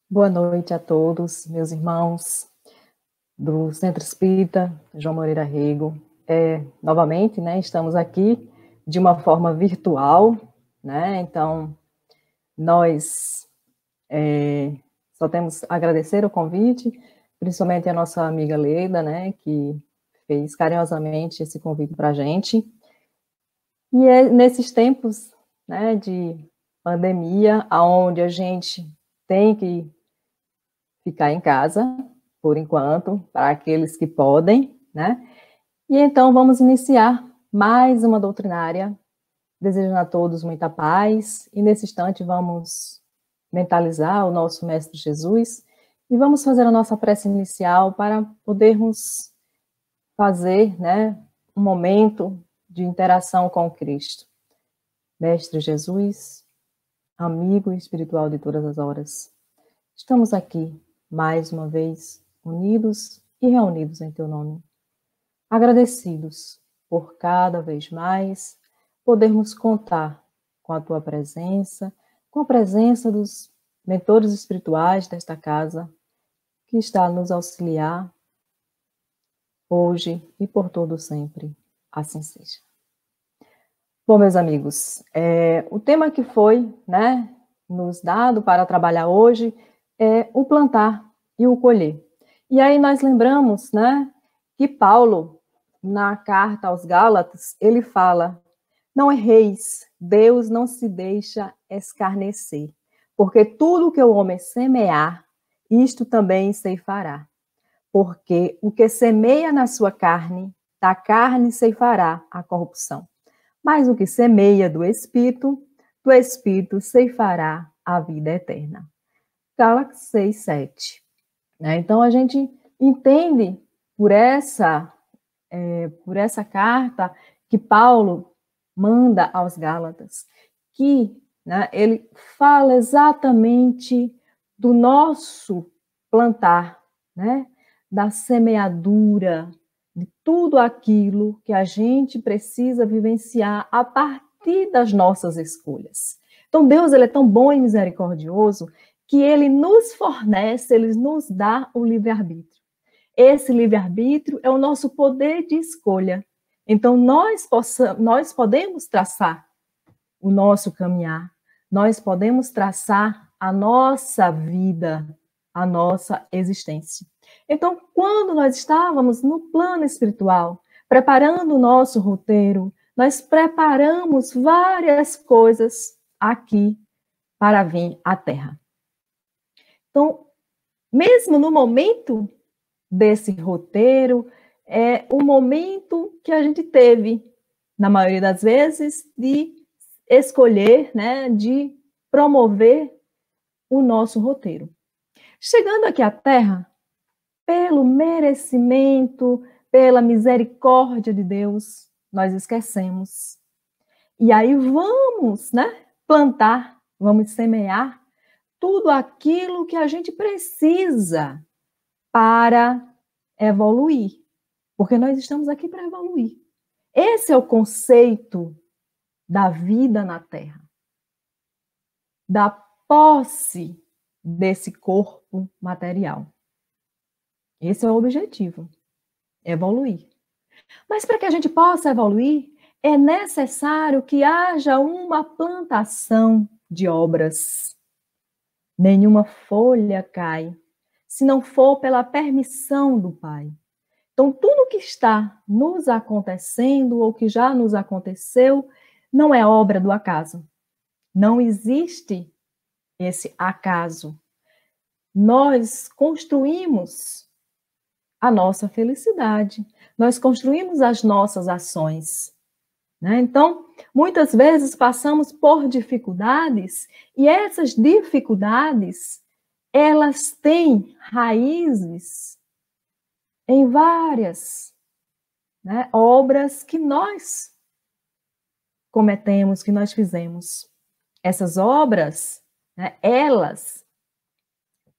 Boa noite a todos, meus irmãos do Centro Espírita João Moreira Rego. Novamente, né, estamos aqui de uma forma virtual, né, então nós só temos a agradecer o convite, principalmente a nossa amiga Leda, né, que fez carinhosamente esse convite para a gente. E é nesses tempos, né, de pandemia, onde a gente tem que ficar em casa, por enquanto, para aqueles que podem, né? E então vamos iniciar mais uma doutrinária, desejando a todos muita paz, e nesse instante vamos mentalizar o nosso Mestre Jesus e vamos fazer a nossa prece inicial para podermos fazer, né, um momento de interação com Cristo. Mestre Jesus, amigo espiritual de todas as horas, estamos aqui mais uma vez, unidos e reunidos em teu nome. Agradecidos por cada vez mais podermos contar com a tua presença, com a presença dos mentores espirituais desta casa, que está a nos auxiliar hoje e por todo sempre. Assim seja. Bom, meus amigos, o tema que foi, né, nos dado para trabalhar hoje é o plantar e o colher. E aí nós lembramos, né, que Paulo, na carta aos Gálatas, ele fala: não erreis, Deus não se deixa escarnecer, porque tudo que o homem semear, isto também ceifará. Porque o que semeia na sua carne, da carne ceifará a corrupção. Mas o que semeia do Espírito ceifará a vida eterna. Gálatas 6, 7. Então, a gente entende por essa carta que Paulo manda aos Gálatas, que, né, ele fala exatamente do nosso plantar, né, da semeadura, de tudo aquilo que a gente precisa vivenciar a partir das nossas escolhas. Então, Deus, ele é tão bom e misericordioso que ele nos fornece, ele nos dá o livre-arbítrio. Esse livre-arbítrio é o nosso poder de escolha. Então, nós podemos traçar o nosso caminhar, nós podemos traçar a nossa vida, a nossa existência. Então, quando nós estávamos no plano espiritual, preparando o nosso roteiro, nós preparamos várias coisas aqui para vir à Terra. Então, mesmo no momento desse roteiro, é o momento que a gente teve, na maioria das vezes, de escolher, né, de promover o nosso roteiro. Chegando aqui à Terra, pelo merecimento, pela misericórdia de Deus, nós esquecemos. E aí vamos, né, plantar, vamos semear tudo aquilo que a gente precisa para evoluir. Porque nós estamos aqui para evoluir. Esse é o conceito da vida na Terra. Da posse desse corpo material. Esse é o objetivo, evoluir. Mas para que a gente possa evoluir, é necessário que haja uma plantação de obras. Nenhuma folha cai, se não for pela permissão do Pai. Então, tudo que está nos acontecendo ou que já nos aconteceu não é obra do acaso. Não existe esse acaso. Nós construímos a nossa felicidade. Nós construímos as nossas ações. Né? Então, muitas vezes passamos por dificuldades e essas dificuldades, elas têm raízes em várias, né, obras que nós cometemos, que nós fizemos. Essas obras, né, elas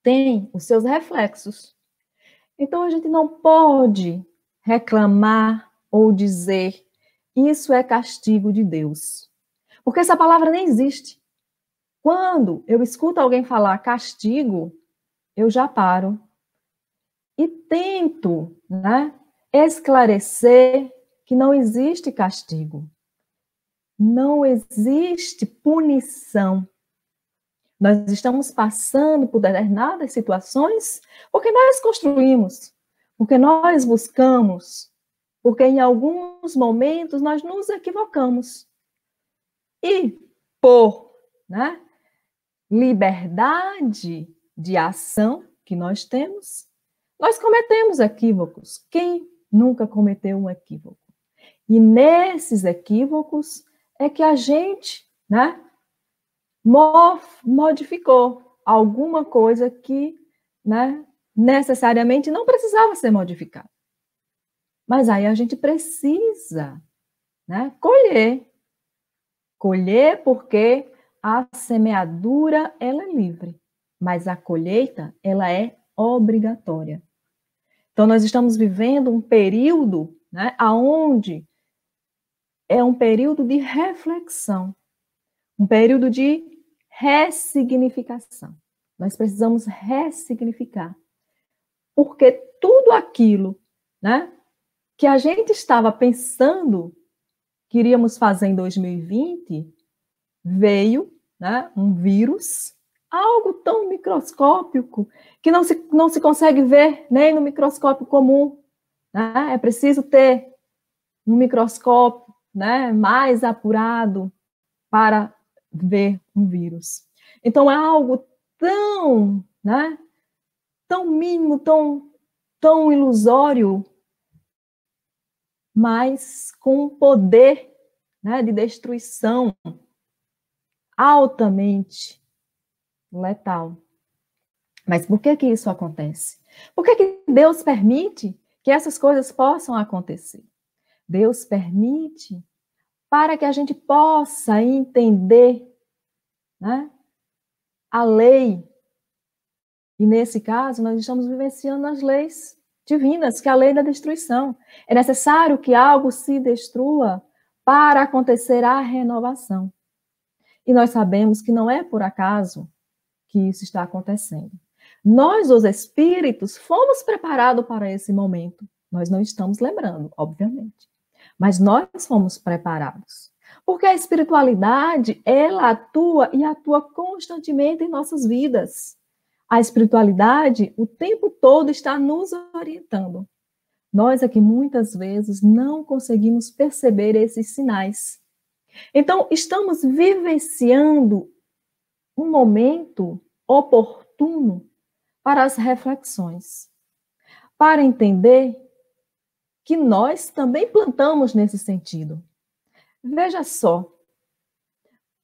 têm os seus reflexos. Então, a gente não pode reclamar ou dizer isso é castigo de Deus. Porque essa palavra nem existe. Quando eu escuto alguém falar castigo, eu já paro e tento, né, esclarecer que não existe castigo, não existe punição. Nós estamos passando por determinadas situações porque nós construímos, porque nós buscamos, porque em alguns momentos nós nos equivocamos. E por, né, liberdade de ação que nós temos, nós cometemos equívocos. Quem nunca cometeu um equívoco? E nesses equívocos é que a gente, né, modificou alguma coisa que, né, necessariamente não precisava ser modificada. Mas aí a gente precisa, né, colher. Colher porque a semeadura, ela é livre, mas a colheita, ela é obrigatória. Então, nós estamos vivendo um período, né, onde é um período de reflexão, um período de ressignificação. Nós precisamos ressignificar, porque tudo aquilo, né, que a gente estava pensando que iríamos fazer em 2020, veio, né, um vírus, algo tão microscópico que não se consegue ver nem no microscópio comum. Né? É preciso ter um microscópio, né, mais apurado para ver um vírus. Então, é algo tão, né, tão mínimo, tão ilusório, mas com um poder, né, de destruição altamente letal. Mas por que que isso acontece? Por que que Deus permite que essas coisas possam acontecer? Deus permite para que a gente possa entender, né, a lei. E nesse caso, nós estamos vivenciando as leis divinas, que é a lei da destruição. É necessário que algo se destrua para acontecer a renovação. E nós sabemos que não é por acaso que isso está acontecendo. Nós, os espíritos, fomos preparados para esse momento. Nós não estamos lembrando, obviamente. Mas nós fomos preparados. Porque a espiritualidade, ela atua e atua constantemente em nossas vidas. A espiritualidade, o tempo todo, está nos orientando. Nós é que muitas vezes não conseguimos perceber esses sinais. Então, estamos vivenciando um momento oportuno para as reflexões, para entender que nós também plantamos nesse sentido. Veja só,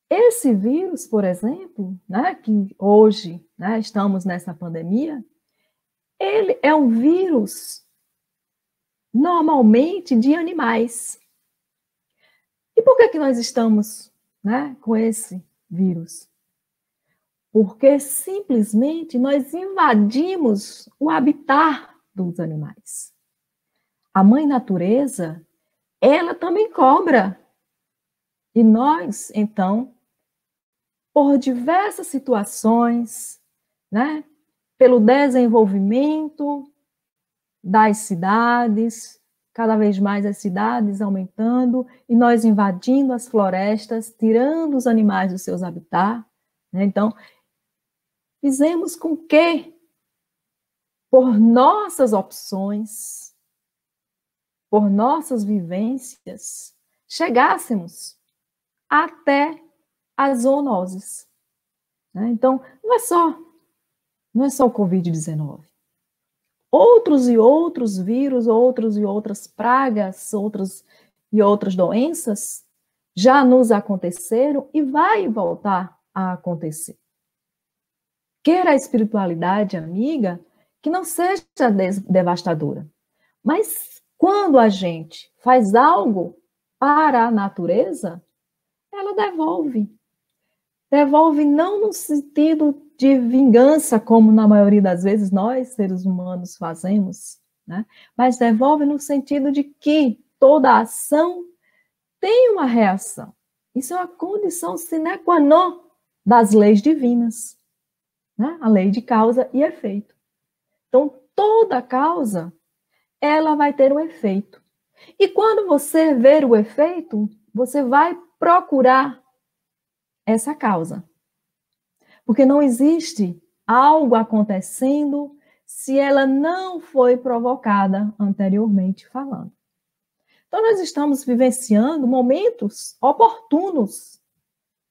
esse vírus, por exemplo, né, que hoje, né, estamos nessa pandemia, ele é um vírus normalmente de animais. E por que nós estamos, né, com esse vírus? Porque simplesmente nós invadimos o habitat dos animais. A mãe natureza, ela também cobra. E nós, então, por diversas situações, né, pelo desenvolvimento das cidades, cada vez mais as cidades aumentando, e nós invadindo as florestas, tirando os animais dos seus habitats, né? Então, fizemos com que, por nossas opções, por nossas vivências, chegássemos até as zoonoses. Né? Então, não é só o Covid-19. Outros e outros vírus, outros e outras pragas, outras e outras doenças já nos aconteceram e vai voltar a acontecer. Queira a espiritualidade, amiga, que não seja devastadora. Mas quando a gente faz algo para a natureza, ela devolve. Devolve não no sentido de vingança, como na maioria das vezes nós, seres humanos, fazemos, né? Mas devolve no sentido de que toda ação tem uma reação. Isso é uma condição sine qua non das leis divinas. né? A lei de causa e efeito. Então, toda causa, ela vai ter um efeito. E quando você ver o efeito, você vai procurar essa causa. Porque não existe algo acontecendo se ela não foi provocada anteriormente falando. Então, nós estamos vivenciando momentos oportunos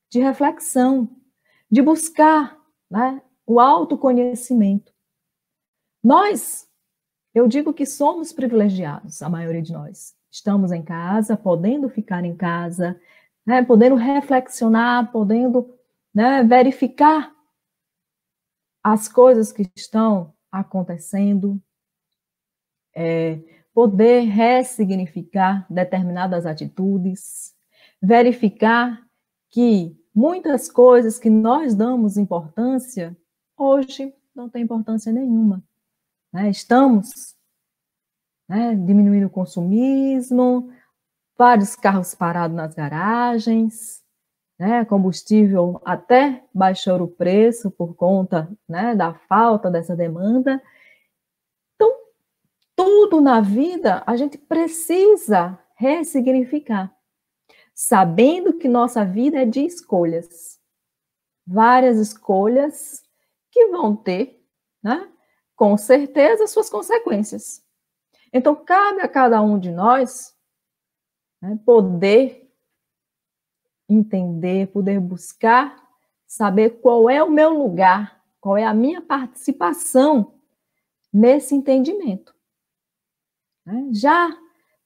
de reflexão, de buscar, né, o autoconhecimento. Eu digo que somos privilegiados, a maioria de nós. Estamos em casa, podendo ficar em casa, né, podendo reflexionar, podendo, né, verificar as coisas que estão acontecendo, poder ressignificar determinadas atitudes, verificar que muitas coisas que nós damos importância, hoje não tem importância nenhuma. Né? Estamos, né, diminuindo o consumismo, vários carros parados nas garagens, né, combustível até baixou o preço por conta, né, da falta dessa demanda. Então, tudo na vida a gente precisa ressignificar, sabendo que nossa vida é de escolhas. Várias escolhas que vão ter, né, com certeza, suas consequências. Então, cabe a cada um de nós, né, poder entender, poder buscar, saber qual é o meu lugar, qual é a minha participação nesse entendimento. Já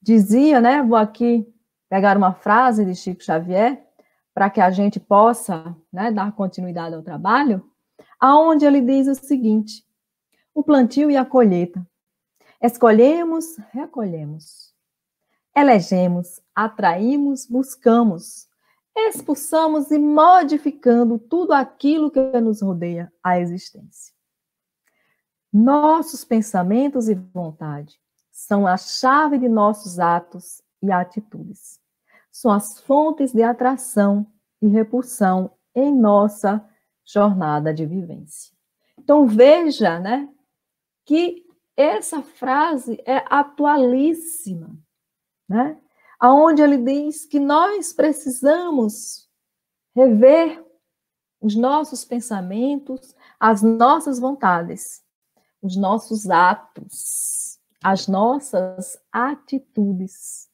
dizia, né, vou aqui pegar uma frase de Chico Xavier, para que a gente possa, né, dar continuidade ao trabalho, aonde ele diz o seguinte: o plantio e a colheita. Escolhemos, recolhemos. Elegemos, atraímos, buscamos. Expulsamos e modificando tudo aquilo que nos rodeia a existência. Nossos pensamentos e vontade são a chave de nossos atos e atitudes. São as fontes de atração e repulsão em nossa jornada de vivência. Então veja, né, que essa frase é atualíssima, né? Aonde ele diz que nós precisamos rever os nossos pensamentos, as nossas vontades, os nossos atos, as nossas atitudes.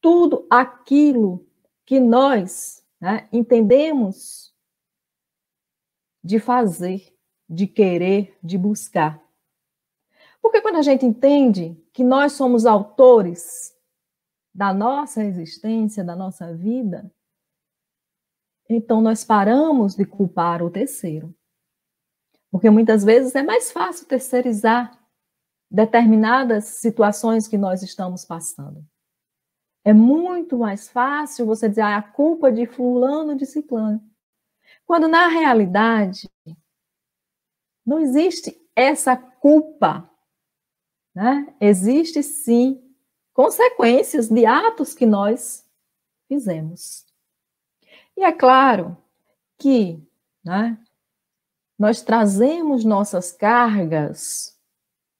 Tudo aquilo que nós, né, entendemos de fazer, de querer, de buscar. Porque quando a gente entende que nós somos autores da nossa existência, da nossa vida, então nós paramos de culpar o terceiro. Porque muitas vezes é mais fácil terceirizar determinadas situações que nós estamos passando. É muito mais fácil você dizer a culpa de fulano, de ciclano. Quando na realidade não existe essa culpa, né? Existe sim consequências de atos que nós fizemos. E é claro que, né, nós trazemos nossas cargas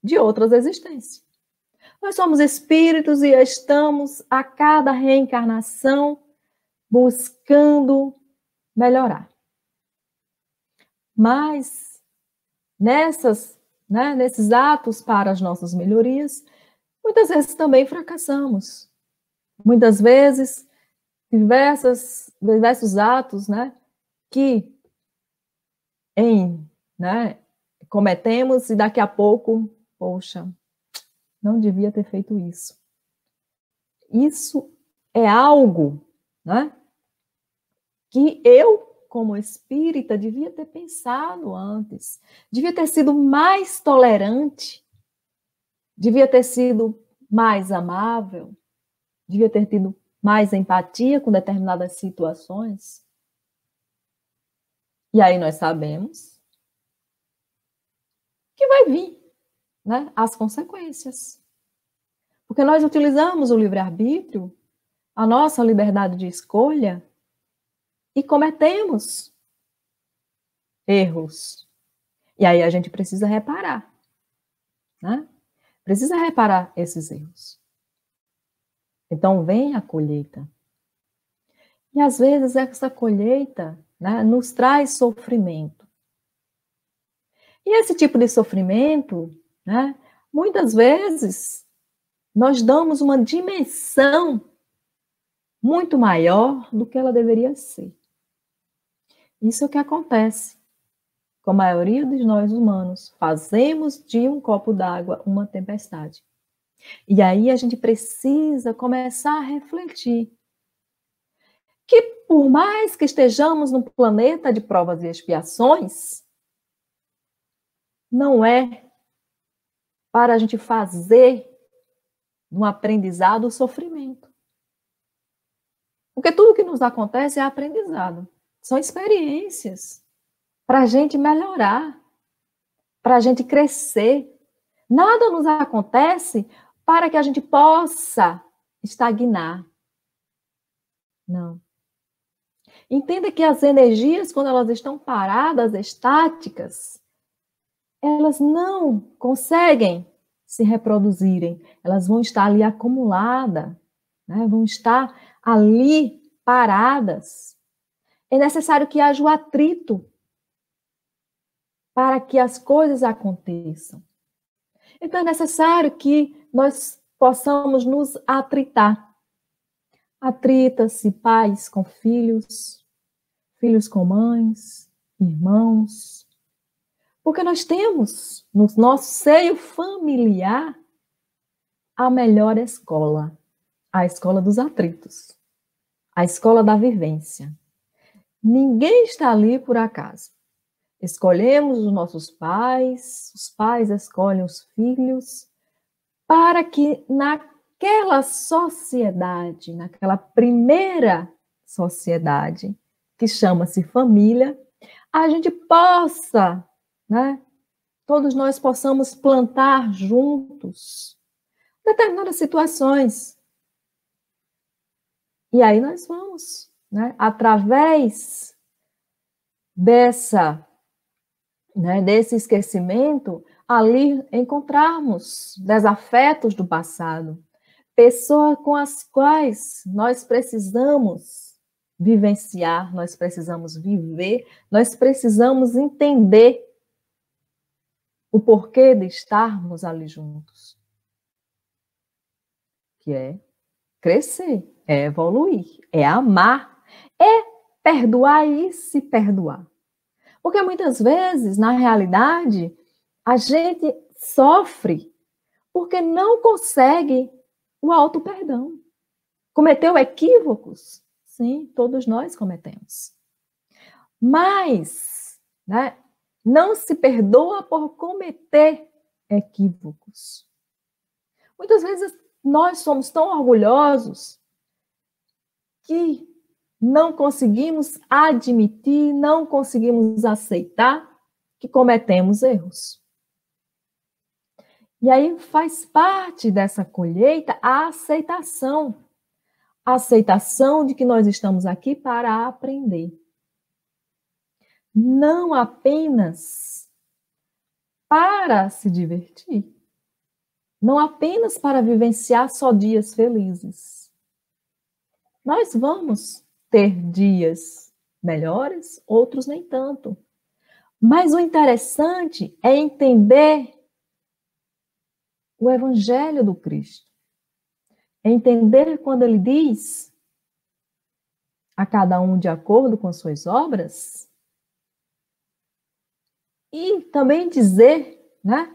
de outras existências. Nós somos espíritos e estamos a cada reencarnação buscando melhorar. Mas nesses atos para as nossas melhorias, muitas vezes também fracassamos. Muitas vezes, diversos atos, né, que cometemos e daqui a pouco, poxa, não devia ter feito isso. Isso é algo, né, que eu, como espírita, devia ter pensado antes, devia ter sido mais tolerante, devia ter sido mais amável, devia ter tido mais empatia com determinadas situações. E aí nós sabemos que vai vir, né, as consequências. Porque nós utilizamos o livre-arbítrio, a nossa liberdade de escolha, e cometemos erros. E aí a gente precisa reparar, né? Precisa reparar esses erros. Então vem a colheita. E às vezes essa colheita, né, nos traz sofrimento. E esse tipo de sofrimento, né, muitas vezes nós damos uma dimensão muito maior do que ela deveria ser. Isso é o que acontece com a maioria de nós humanos. Fazemos de um copo d'água uma tempestade. E aí a gente precisa começar a refletir que por mais que estejamos num planeta de provas e expiações, não é para a gente fazer no aprendizado o sofrimento. Porque tudo que nos acontece é aprendizado. São experiências para a gente melhorar, para a gente crescer. Nada nos acontece para que a gente possa estagnar. Não. Entenda que as energias, quando elas estão paradas, estáticas, elas não conseguem se reproduzirem. Elas vão estar ali acumuladas, né? Vão estar ali paradas. É necessário que haja o atrito para que as coisas aconteçam. Então é necessário que nós possamos nos atritar. Atrita-se pais com filhos, filhos com mães, irmãos. Porque nós temos no nosso seio familiar a melhor escola, a escola dos atritos, a escola da vivência. Ninguém está ali por acaso. Escolhemos os nossos pais, os pais escolhem os filhos, para que naquela sociedade, naquela primeira sociedade, que chama-se família, a gente possa, né, todos nós possamos plantar juntos determinadas situações. E aí nós vamos, né, através desse esquecimento, ali encontrarmos desafetos do passado, pessoas com as quais nós precisamos vivenciar, nós precisamos viver, nós precisamos entender o porquê de estarmos ali juntos. Que é crescer, é evoluir, é amar, é perdoar e se perdoar. Porque muitas vezes, na realidade, a gente sofre porque não consegue o auto-perdão. Cometeu equívocos? Sim, todos nós cometemos. Mas, né, não se perdoa por cometer equívocos. Muitas vezes nós somos tão orgulhosos que não conseguimos admitir, não conseguimos aceitar que cometemos erros. E aí faz parte dessa colheita a aceitação. A aceitação de que nós estamos aqui para aprender. Não apenas para se divertir. Não apenas para vivenciar só dias felizes. Nós vamos ter dias melhores, outros nem tanto. Mas o interessante é entender o Evangelho do Cristo. É entender quando ele diz a cada um de acordo com suas obras. E também dizer, né?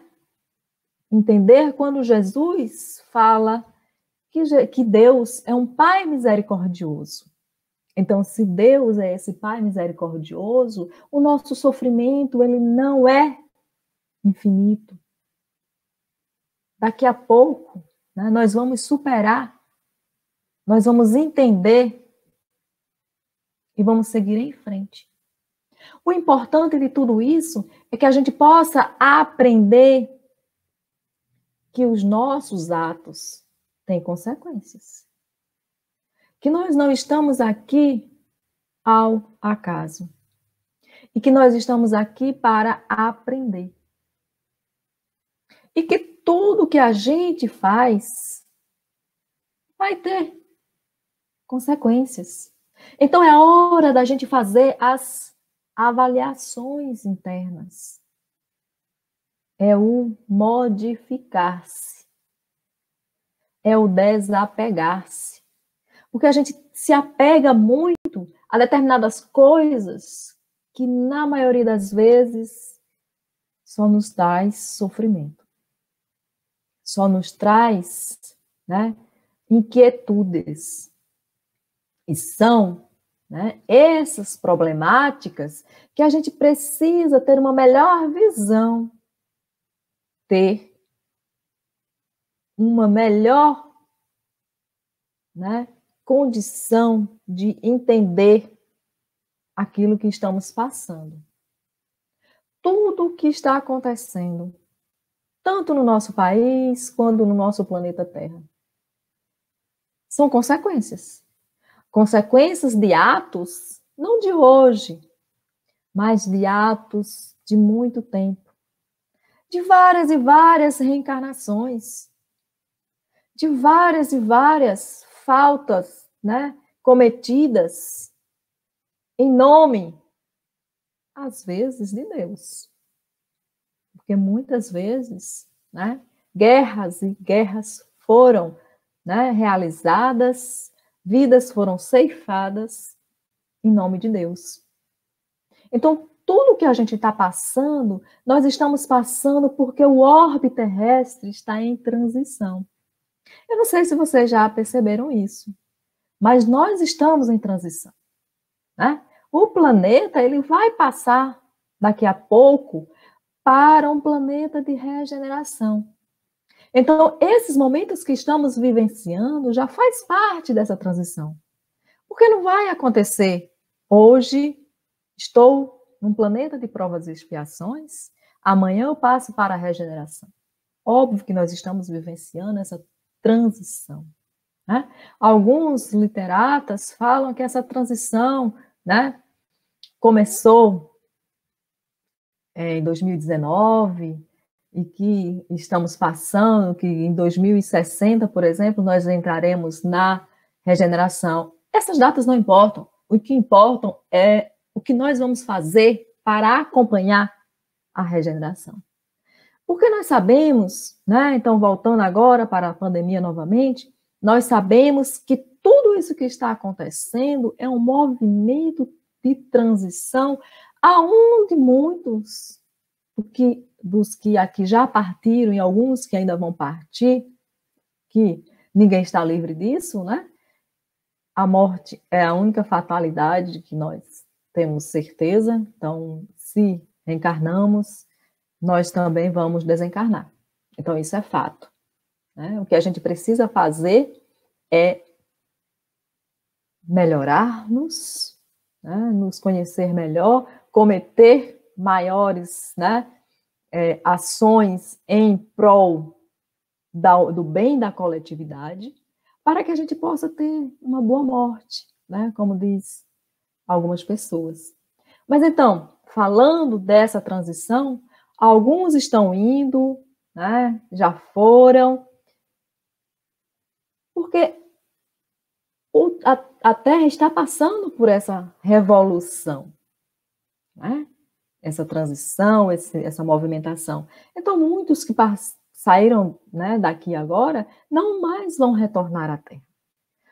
Entender quando Jesus fala que Deus é um Pai misericordioso. Então, se Deus é esse Pai misericordioso, o nosso sofrimento, ele não é infinito. Daqui a pouco, né, nós vamos superar, nós vamos entender e vamos seguir em frente. O importante de tudo isso é que a gente possa aprender que os nossos atos têm consequências. Que nós não estamos aqui ao acaso. e que nós estamos aqui para aprender. E que tudo que a gente faz vai ter consequências. Então é hora da gente fazer as avaliações internas. É o modificar-se. É o desapegar-se. Porque a gente se apega muito a determinadas coisas que, na maioria das vezes, só nos traz sofrimento. Só nos traz, né, inquietudes. E são, né, essas problemáticas que a gente precisa ter uma melhor visão, ter uma melhor, né, condição de entender aquilo que estamos passando. Tudo o que está acontecendo, tanto no nosso país quanto no nosso planeta Terra, são consequências. Consequências de atos, não de hoje, mas de atos de muito tempo. De várias e várias reencarnações. De várias e várias faltas, né, cometidas em nome, às vezes, de Deus. Porque muitas vezes, né, guerras e guerras foram, né, realizadas, vidas foram ceifadas em nome de Deus. Então, tudo que a gente está passando, nós estamos passando porque o orbe terrestre está em transição. Eu não sei se vocês já perceberam isso, mas nós estamos em transição, né? O planeta, ele vai passar daqui a pouco para um planeta de regeneração. Então, esses momentos que estamos vivenciando já faz parte dessa transição. Porque não vai acontecer hoje, estou num planeta de provas e expiações, amanhã eu passo para a regeneração. Óbvio que nós estamos vivenciando essa transição. Né? Alguns literatas falam que essa transição, né, começou em 2019 e que estamos passando, que em 2060, por exemplo, nós entraremos na regeneração. Essas datas não importam. O que importam é o que nós vamos fazer para acompanhar a regeneração. Porque nós sabemos, né? Então, voltando agora para a pandemia novamente, nós sabemos que tudo isso que está acontecendo é um movimento de transição, aonde muitos dos que aqui já partiram e alguns que ainda vão partir, que ninguém está livre disso, né? A morte é a única fatalidade que nós temos certeza. Então, se reencarnamos, nós também vamos desencarnar. Então, isso é fato. Né? O que a gente precisa fazer é melhorar-nos, né? Nos conhecer melhor, cometer maiores, né, ações em prol do bem da coletividade, para que a gente possa ter uma boa morte, né, como diz algumas pessoas. Mas então, falando dessa transição, alguns estão indo, né, já foram, porque a Terra está passando por essa revolução, né? Essa transição, essa movimentação. Então, muitos que saíram, né, daqui agora, não mais vão retornar à Terra.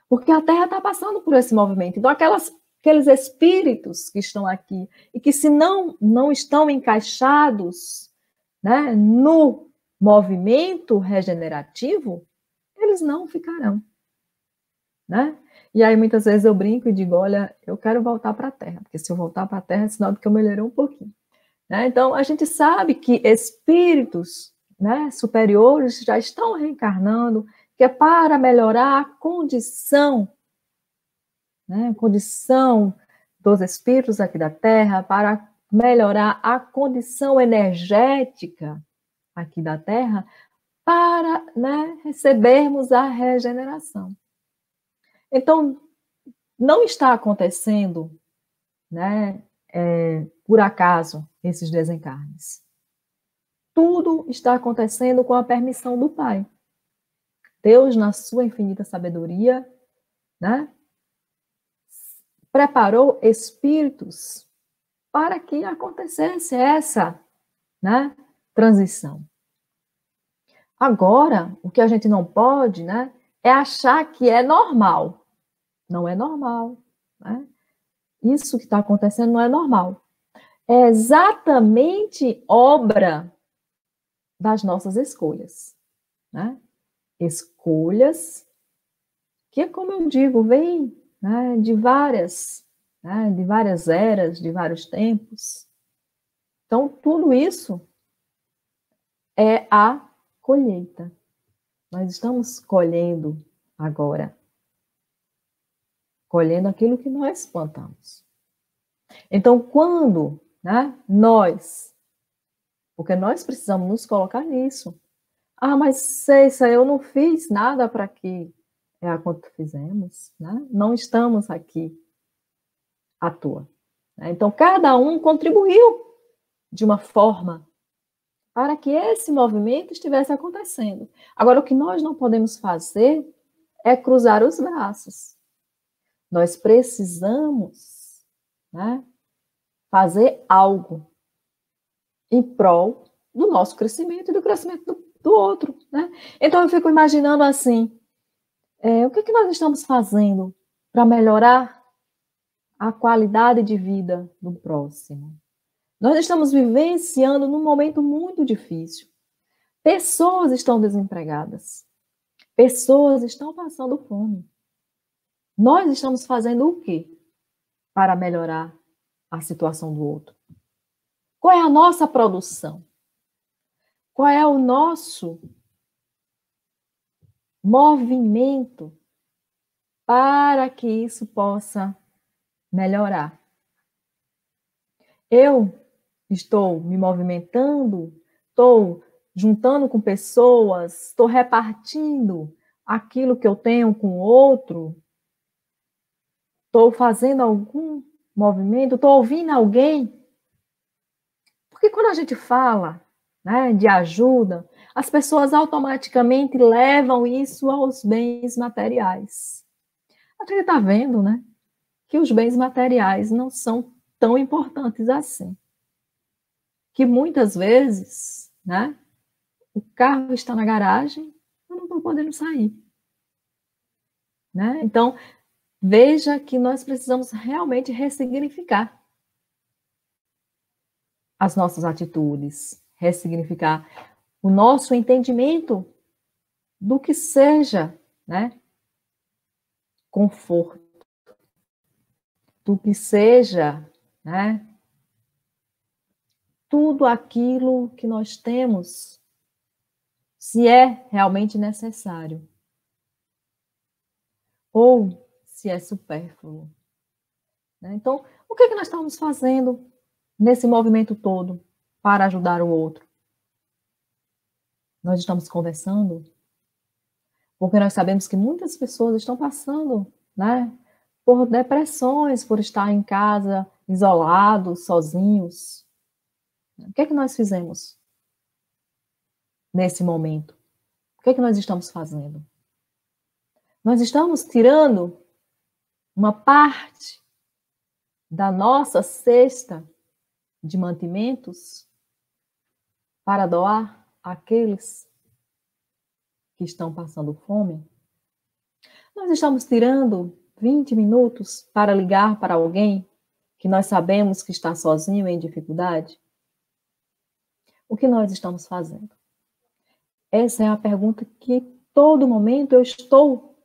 Porque a Terra está passando por esse movimento. Então, aqueles espíritos que estão aqui e que, se não estão encaixados, né, no movimento regenerativo, eles não ficarão. Né? E aí, muitas vezes, eu brinco e digo, olha, eu quero voltar para a Terra, porque se eu voltar para a Terra, é sinal de que eu melhorei um pouquinho. Né? Então, a gente sabe que espíritos, né, superiores já estão reencarnando, que é para melhorar a condição, né, a condição dos espíritos aqui da Terra, para melhorar a condição energética aqui da Terra, para, né, recebermos a regeneração. Então, não está acontecendo, né, por acaso esses desencarnes. Tudo está acontecendo com a permissão do Pai. Deus, na sua infinita sabedoria, né, preparou espíritos para que acontecesse essa, né, transição. Agora, o que a gente não pode, né, é achar que é normal. Não é normal. Né? Isso que está acontecendo não é normal. É exatamente obra das nossas escolhas. Né? Escolhas que, como eu digo, vêm, né, de várias eras, de vários tempos. Então, tudo isso é a colheita. Nós estamos colhendo agora. Colhendo aquilo que nós plantamos. Então, quando, né, porque nós precisamos nos colocar nisso. Ah, mas Ceissa, eu não fiz nada para que quanto fizemos, né? Não estamos aqui à toa. Né? Então, cada um contribuiu de uma forma para que esse movimento estivesse acontecendo. Agora, o que nós não podemos fazer é cruzar os braços. Nós precisamos, né, fazer algo em prol do nosso crescimento e do crescimento do outro. Né? Então, eu fico imaginando assim, o que nós estamos fazendo para melhorar a qualidade de vida do próximo? Nós estamos vivenciando num momento muito difícil. Pessoas estão desempregadas. Pessoas estão passando fome. Nós estamos fazendo o quê para melhorar a situação do outro? Qual é a nossa produção? Qual é o nosso movimento para que isso possa melhorar? Eu estou me movimentando, estou juntando com pessoas, estou repartindo aquilo que eu tenho com o outro, estou fazendo algum movimento, estou ouvindo alguém. Porque quando a gente fala, né, de ajuda, as pessoas automaticamente levam isso aos bens materiais. A gente está vendo, né, que os bens materiais não são tão importantes assim. Que muitas vezes, né, o carro está na garagem, eu não estou podendo sair. Né? Então, veja que nós precisamos realmente ressignificar as nossas atitudes, ressignificar o nosso entendimento do que seja, né, conforto, do que seja, né, tudo aquilo que nós temos, se é realmente necessário, ou se é supérfluo. Né? Então, o que nós estamos fazendo nesse movimento todo para ajudar o outro? Nós estamos conversando, porque nós sabemos que muitas pessoas estão passando, né, por depressões, por estar em casa, isolados, sozinhos. O que nós fizemos nesse momento? O que nós estamos fazendo? Nós estamos tirando uma parte da nossa cesta de mantimentos para doar àqueles que estão passando fome? Nós estamos tirando 20 minutos para ligar para alguém que nós sabemos que está sozinho em dificuldade? O que nós estamos fazendo? Essa é a pergunta que todo momento eu estou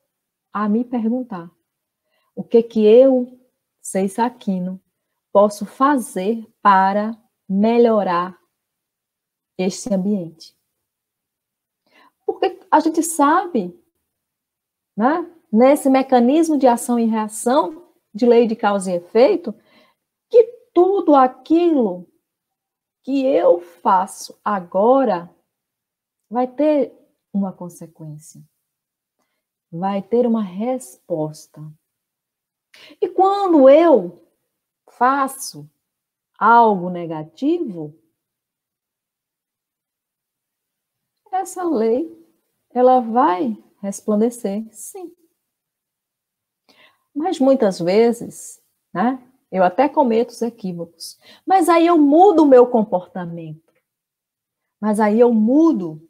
a me perguntar. O que eu, Ceissa Aquino, posso fazer para melhorar este ambiente? Porque a gente sabe, né, nesse mecanismo de ação e reação, de lei de causa e efeito, que tudo aquilo que eu faço agora vai ter uma consequência, vai ter uma resposta. E quando eu faço algo negativo, essa lei, ela vai resplandecer, sim. Mas muitas vezes, né, eu até cometo os equívocos, mas aí eu mudo o meu comportamento, mas aí eu mudo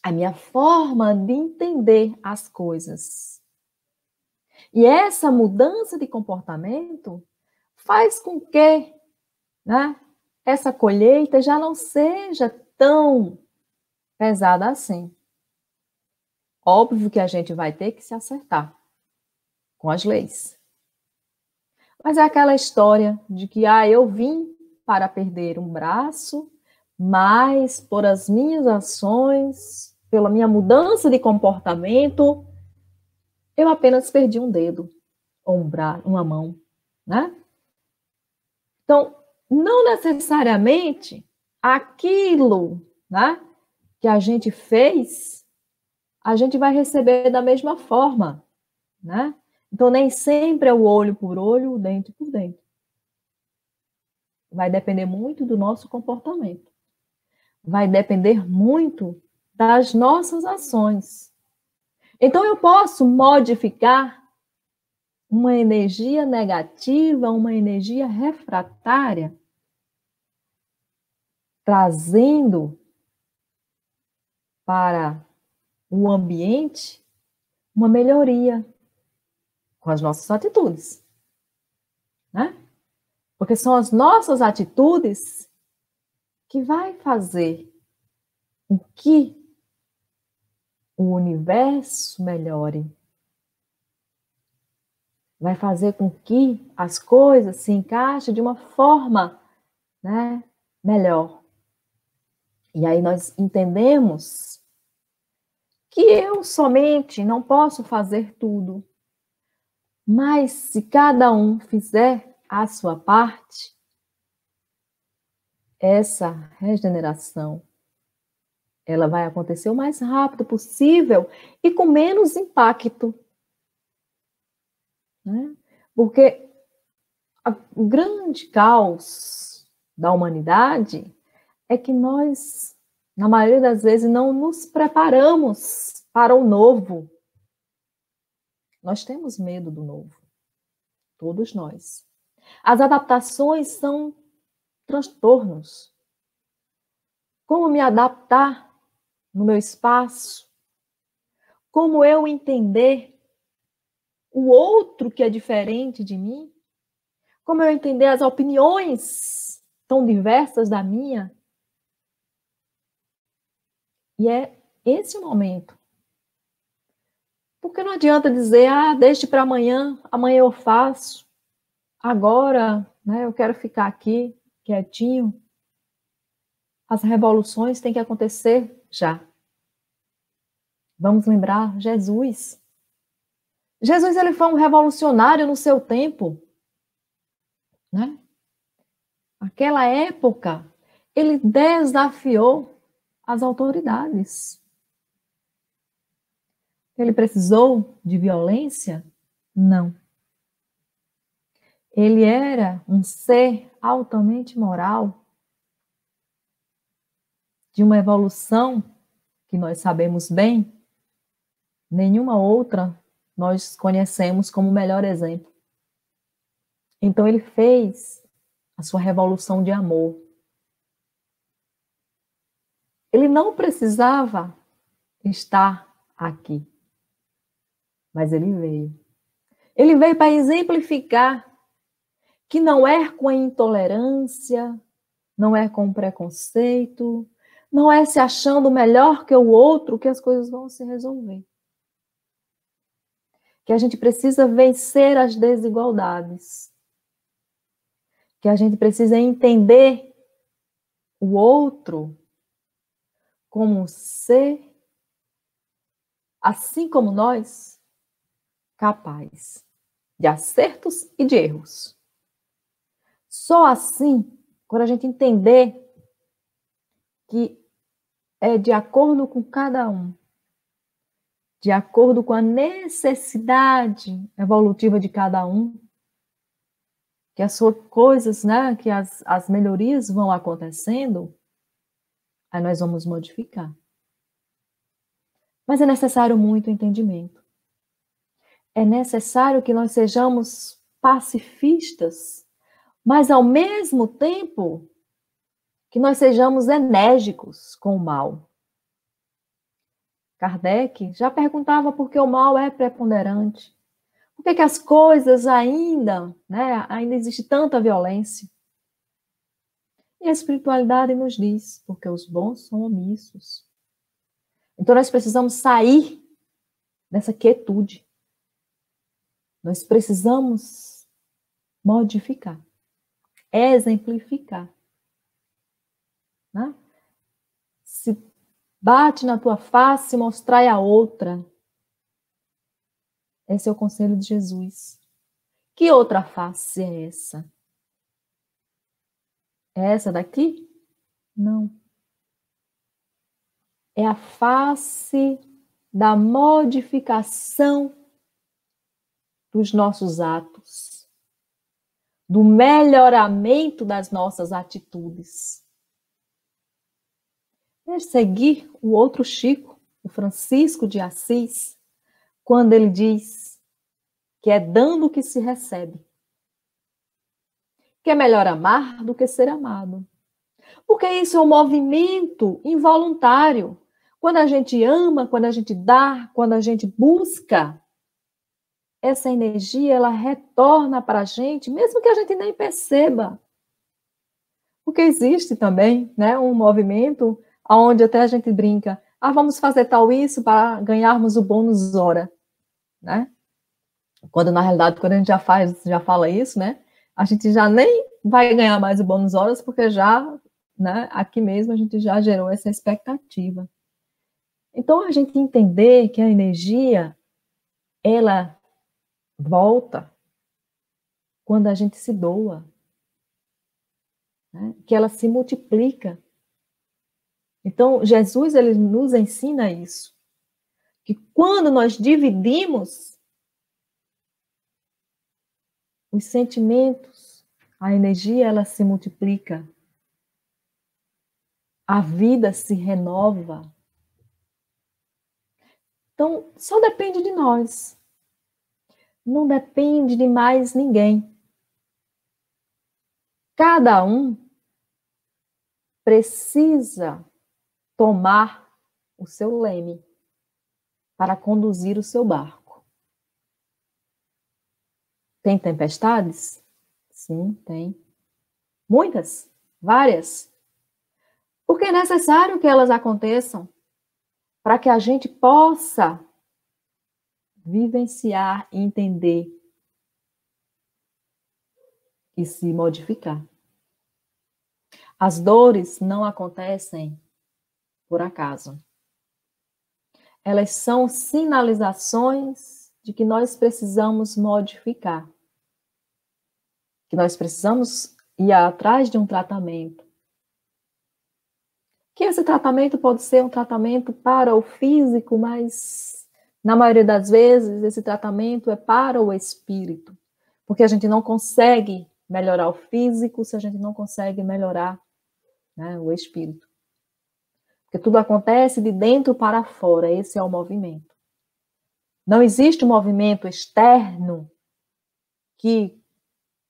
a minha forma de entender as coisas. E essa mudança de comportamento faz com que, né, essa colheita já não seja tão pesada assim. Óbvio que a gente vai ter que se acertar com as leis. Mas é aquela história de que, eu vim para perder um braço, mas por as minhas ações, pela minha mudança de comportamento, eu apenas perdi um dedo, ou um braço, uma mão, né? Então, não necessariamente aquilo, né, que a gente fez, a gente vai receber da mesma forma, né? Então, nem sempre é o olho por olho, o dente por dente. Vai depender muito do nosso comportamento. Vai depender muito das nossas ações. Então, eu posso modificar uma energia negativa, uma energia refratária, trazendo para o ambiente uma melhoria com as nossas atitudes, né? Porque são as nossas atitudes que vai fazer com que o universo melhore, vai fazer com que as coisas se encaixem de uma forma, né, melhor. E aí nós entendemos que eu somente não posso fazer tudo, mas se cada um fizer a sua parte, essa regeneração, ela vai acontecer o mais rápido possível e com menos impacto, né? Porque o grande caos da humanidade é que nós, na maioria das vezes, não nos preparamos para o novo. Nós temos medo do novo, todos nós. As adaptações são transtornos. Como me adaptar no meu espaço? Como eu entender o outro que é diferente de mim? Como eu entender as opiniões tão diversas da minha? E é esse o momento. Porque não adianta dizer, deixe para amanhã, amanhã eu faço. Agora, né, eu quero ficar aqui, quietinho. As revoluções têm que acontecer já. Vamos lembrar Jesus. Jesus, ele foi um revolucionário no seu tempo, né? Naquela época, ele desafiou as autoridades. Ele precisou de violência? Não. Ele era um ser altamente moral, de uma evolução que nós sabemos bem, nenhuma outra nós conhecemos como o melhor exemplo. Então ele fez a sua revolução de amor. Ele não precisava estar aqui, mas ele veio. Ele veio para exemplificar que não é com a intolerância, não é com o preconceito, não é se achando melhor que o outro que as coisas vão se resolver. Que a gente precisa vencer as desigualdades. Que a gente precisa entender o outro como um ser, assim como nós, capaz de acertos e de erros. Só assim, quando a gente entender que é de acordo com cada um, de acordo com a necessidade evolutiva de cada um, que as coisas, né, que as melhorias vão acontecendo, aí nós vamos modificar. Mas é necessário muito entendimento. É necessário que nós sejamos pacifistas, mas ao mesmo tempo que nós sejamos enérgicos com o mal. Kardec já perguntava por que o mal é preponderante. Por que as coisas ainda, né, ainda existe tanta violência? E a espiritualidade nos diz, porque os bons são omissos. Então nós precisamos sair dessa quietude. Nós precisamos modificar, exemplificar. Né? Se bate na tua face, mostrai a outra. Esse é o conselho de Jesus. Que outra face é essa? É essa daqui? Não. É a face da modificação dos nossos atos, do melhoramento das nossas atitudes. É seguir o outro Chico, o Francisco de Assis, quando ele diz que é dando que se recebe. Que é melhor amar do que ser amado. Porque isso é um movimento involuntário. Quando a gente ama, quando a gente dá, quando a gente busca, essa energia, ela retorna para a gente, mesmo que a gente nem perceba. Porque existe também, né, um movimento onde até a gente brinca, vamos fazer tal isso para ganharmos o bônus hora, né? Quando, na realidade, quando a gente já fala isso, né, a gente já nem vai ganhar mais o bônus horas, porque já, né, aqui mesmo a gente já gerou essa expectativa. Então, a gente entender que a energia, ela volta quando a gente se doa, né? Que ela se multiplica. Então, Jesus, ele nos ensina isso, que quando nós dividimos os sentimentos, a energia, ela se multiplica, a vida se renova. Então, só depende de nós, não depende de mais ninguém. Cada um precisa tomar o seu leme para conduzir o seu barco. Tem tempestades? Sim, tem. Muitas, várias. Porque é necessário que elas aconteçam para que a gente possa vivenciar e entender e se modificar. As dores não acontecem por acaso. Elas são sinalizações de que nós precisamos modificar, que nós precisamos ir atrás de um tratamento. Que esse tratamento pode ser um tratamento para o físico, mas na maioria das vezes esse tratamento é para o espírito, porque a gente não consegue melhorar o físico se a gente não consegue melhorar, né, o espírito. Porque tudo acontece de dentro para fora, esse é o movimento. Não existe um movimento externo que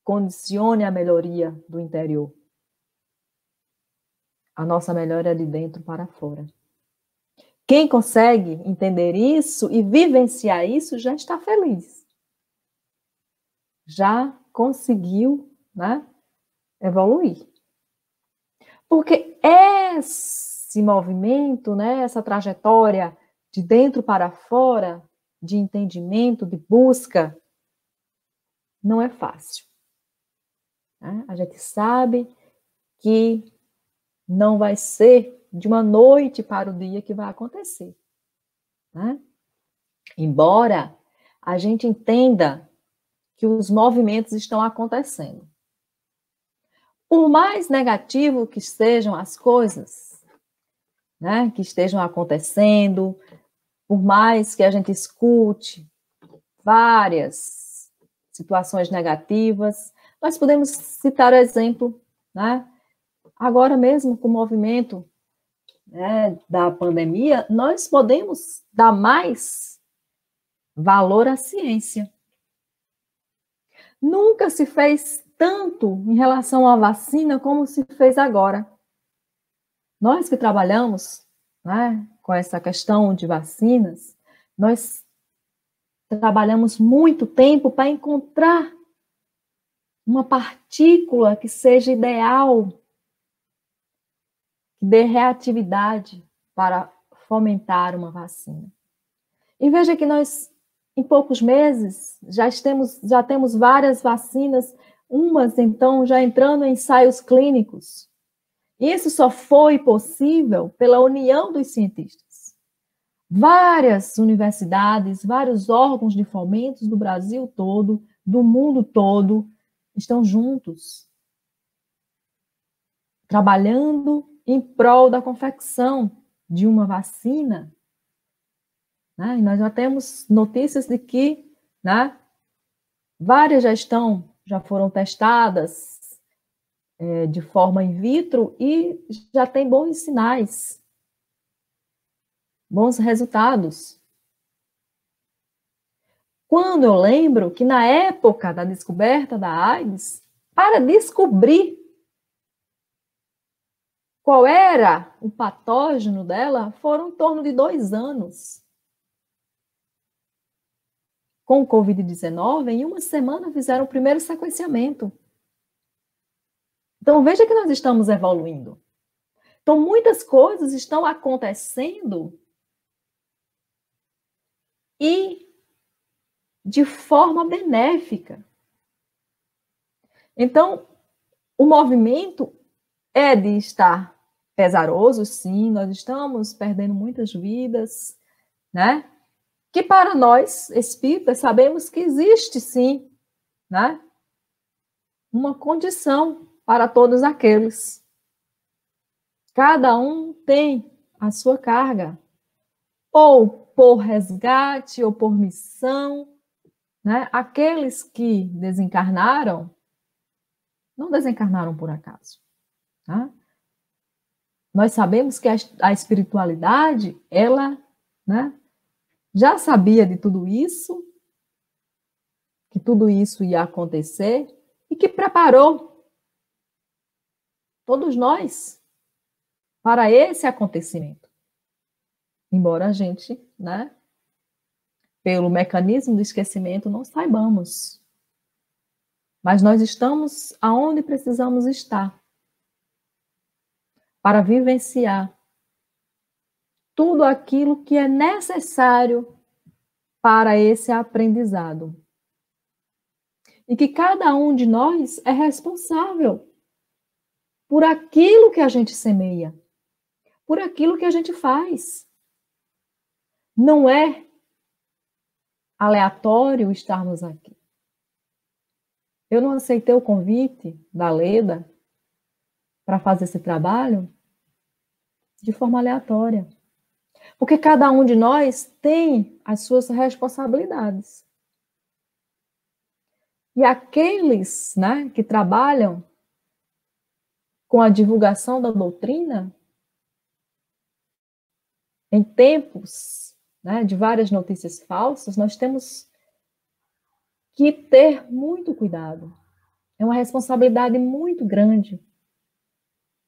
condicione a melhoria do interior. A nossa melhora é de dentro para fora. Quem consegue entender isso e vivenciar isso já está feliz. Já conseguiu, né, evoluir. Porque esse movimento, né, essa trajetória de dentro para fora, de entendimento, de busca, não é fácil. Né? A gente sabe que não vai ser de uma noite para o dia que vai acontecer. Né? Embora a gente entenda que os movimentos estão acontecendo. Por mais negativo que sejam as coisas, né, que estejam acontecendo, por mais que a gente escute várias situações negativas, Nós podemos citar o exemplo, né? Agora mesmo, com o movimento, né, da pandemia, nós podemos dar mais valor à ciência. Nunca se fez tanto em relação à vacina como se fez agora. Nós que trabalhamos, né, com essa questão de vacinas, nós trabalhamos muito tempo para encontrar uma partícula que seja ideal, que dê reatividade para fomentar uma vacina. E veja que nós, em poucos meses, já temos várias vacinas, umas, então, já entrando em ensaios clínicos. Isso só foi possível pela união dos cientistas. Várias universidades, vários órgãos de fomento do Brasil todo, do mundo todo, estão juntos, trabalhando em prol da confecção de uma vacina. Né? E nós já temos notícias de que, né, várias já foram testadas de forma in vitro e já tem bons sinais, bons resultados. Quando eu lembro que na época da descoberta da AIDS, para descobrir qual era o patógeno dela, foram em torno de 2 anos. Com o Covid-19, em uma semana fizeram o primeiro sequenciamento. Então, veja que nós estamos evoluindo. Então, muitas coisas estão acontecendo e de forma benéfica. Então, o movimento é de estar pesaroso, sim, nós estamos perdendo muitas vidas, né? Que para nós, espíritas, sabemos que existe, sim, né, uma condição para todos aqueles. Cada um tem a sua carga, ou por resgate, ou por missão, né? Aqueles que desencarnaram, não desencarnaram por acaso, né? Nós sabemos que a espiritualidade, ela, né, já sabia de tudo isso, que tudo isso ia acontecer e que preparou todos nós para esse acontecimento. Embora a gente, né, pelo mecanismo do esquecimento, não saibamos. Mas nós estamos aonde precisamos estar para vivenciar tudo aquilo que é necessário para esse aprendizado. E que cada um de nós é responsável por aquilo que a gente semeia, por aquilo que a gente faz. Não é aleatório estarmos aqui. Eu não aceitei o convite da Leda para fazer esse trabalho de forma aleatória. Porque cada um de nós tem as suas responsabilidades. E aqueles, né, que trabalham com a divulgação da doutrina, em tempos, né, de várias notícias falsas, nós temos que ter muito cuidado. É uma responsabilidade muito grande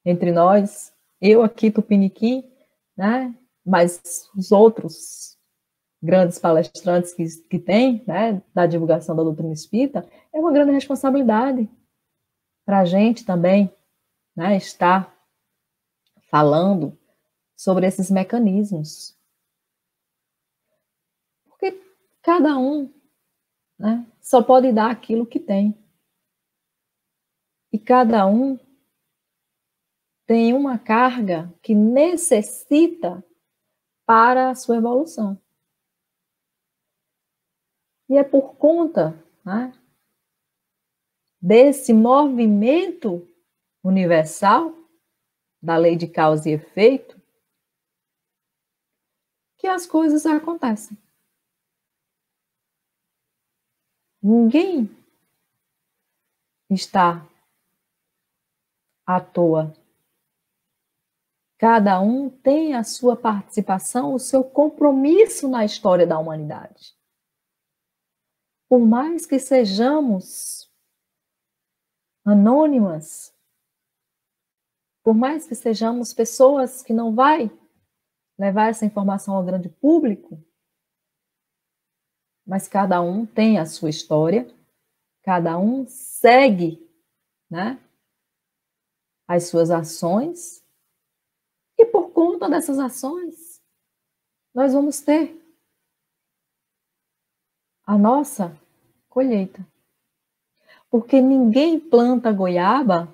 entre nós, eu aqui, Tupiniquim, né, mas os outros grandes palestrantes que tem, né, da divulgação da doutrina espírita, é uma grande responsabilidade para a gente também, né, estar falando sobre esses mecanismos. Porque cada um, né, só pode dar aquilo que tem. E cada um tem uma carga que necessita para a sua evolução. E é por conta, né, desse movimento universal, da lei de causa e efeito, que as coisas acontecem. Ninguém está à toa. Cada um tem a sua participação, o seu compromisso na história da humanidade. Por mais que sejamos anônimas, por mais que sejamos pessoas que não vai levar essa informação ao grande público, mas cada um tem a sua história, cada um segue, né, as suas ações, e por conta dessas ações, nós vamos ter a nossa colheita. Porque ninguém planta goiaba